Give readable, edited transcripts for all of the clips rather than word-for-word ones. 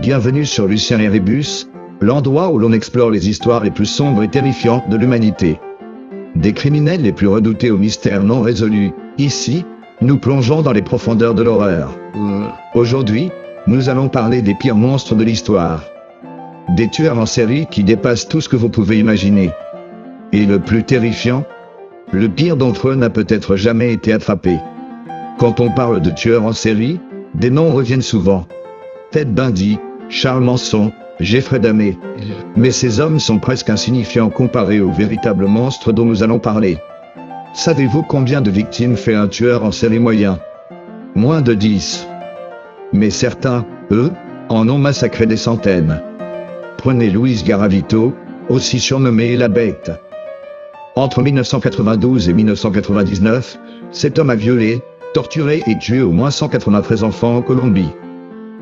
Bienvenue sur Lucien et Rébus, l'endroit où l'on explore les histoires les plus sombres et terrifiantes de l'humanité. Des criminels les plus redoutés aux mystères non résolus, ici, nous plongeons dans les profondeurs de l'horreur. Aujourd'hui, nous allons parler des pires monstres de l'histoire. Des tueurs en série qui dépassent tout ce que vous pouvez imaginer. Et le plus terrifiant, le pire d'entre eux n'a peut-être jamais été attrapé. Quand on parle de tueurs en série, des noms reviennent souvent. Ted Bundy, Charles Manson, Jeffrey Dahmer. Mais ces hommes sont presque insignifiants comparés aux véritables monstres dont nous allons parler. Savez-vous combien de victimes fait un tueur en série moyen? Moins de 10. Mais certains, eux, en ont massacré des centaines. Prenez Luis Garavito, aussi surnommé La Bête. Entre 1992 et 1999, cet homme a violé, torturé et tué au moins 193 enfants en Colombie.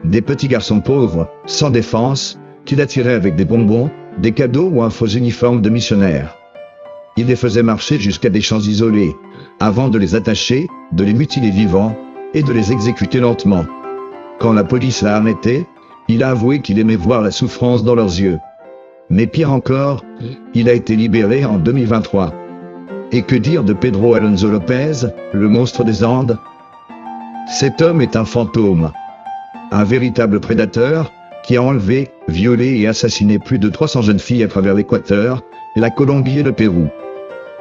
Des petits garçons pauvres, sans défense, qu'il attirait avec des bonbons, des cadeaux ou un faux uniforme de missionnaire. Il les faisait marcher jusqu'à des champs isolés, avant de les attacher, de les mutiler vivants, et de les exécuter lentement. Quand la police l'a arrêté, il a avoué qu'il aimait voir la souffrance dans leurs yeux. Mais pire encore, il a été libéré en 2023. Et que dire de Pedro Alonso Lopez, le monstre des Andes? Cet homme est un fantôme. Un véritable prédateur qui a enlevé, violé et assassiné plus de 300 jeunes filles à travers l'Équateur, la Colombie et le Pérou.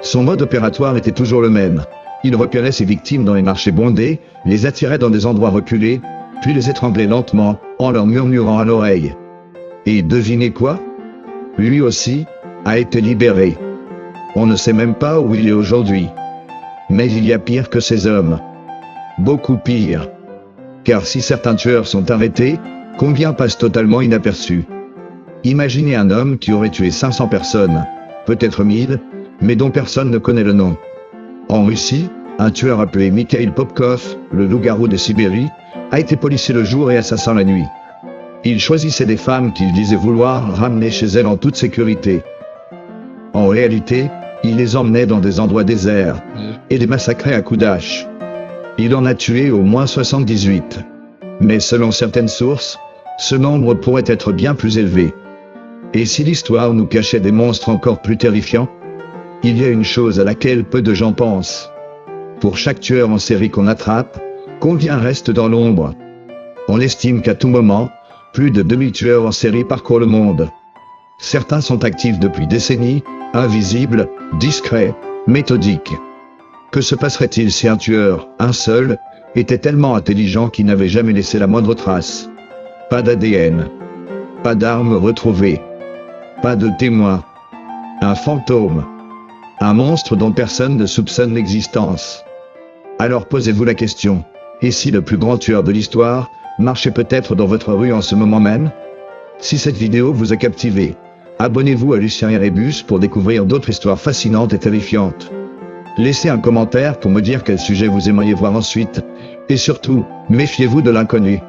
Son mode opératoire était toujours le même. Il repérait ses victimes dans les marchés bondés, les attirait dans des endroits reculés, puis les étranglait lentement, en leur murmurant à l'oreille. Et devinez quoi? Lui aussi a été libéré. On ne sait même pas où il est aujourd'hui. Mais il y a pire que ces hommes. Beaucoup pire. Car si certains tueurs sont arrêtés, combien passent totalement inaperçus? Imaginez un homme qui aurait tué 500 personnes, peut-être 1000, mais dont personne ne connaît le nom. En Russie, un tueur appelé Mikhail Popkov, le loup-garou de Sibérie, a été policier le jour et assassin la nuit. Il choisissait des femmes qu'il disait vouloir ramener chez elle en toute sécurité. En réalité, il les emmenait dans des endroits déserts et les massacrait à coups d'hache. Il en a tué au moins 78. Mais selon certaines sources, ce nombre pourrait être bien plus élevé. Et si l'histoire nous cachait des monstres encore plus terrifiants? Il y a une chose à laquelle peu de gens pensent. Pour chaque tueur en série qu'on attrape, combien reste dans l'ombre? On estime qu'à tout moment, plus de 2000 tueurs en série parcourent le monde. Certains sont actifs depuis décennies, invisibles, discrets, méthodiques. Que se passerait-il si un tueur, un seul, était tellement intelligent qu'il n'avait jamais laissé la moindre trace? Pas d'ADN. Pas d'armes retrouvées. Pas de témoins. Un fantôme. Un monstre dont personne ne soupçonne l'existence. Alors posez-vous la question, et si le plus grand tueur de l'histoire marchait peut-être dans votre rue en ce moment même? Si cette vidéo vous a captivé, abonnez-vous à Lucien et Rébus pour découvrir d'autres histoires fascinantes et terrifiantes. Laissez un commentaire pour me dire quel sujet vous aimeriez voir ensuite, et surtout, méfiez-vous de l'inconnu.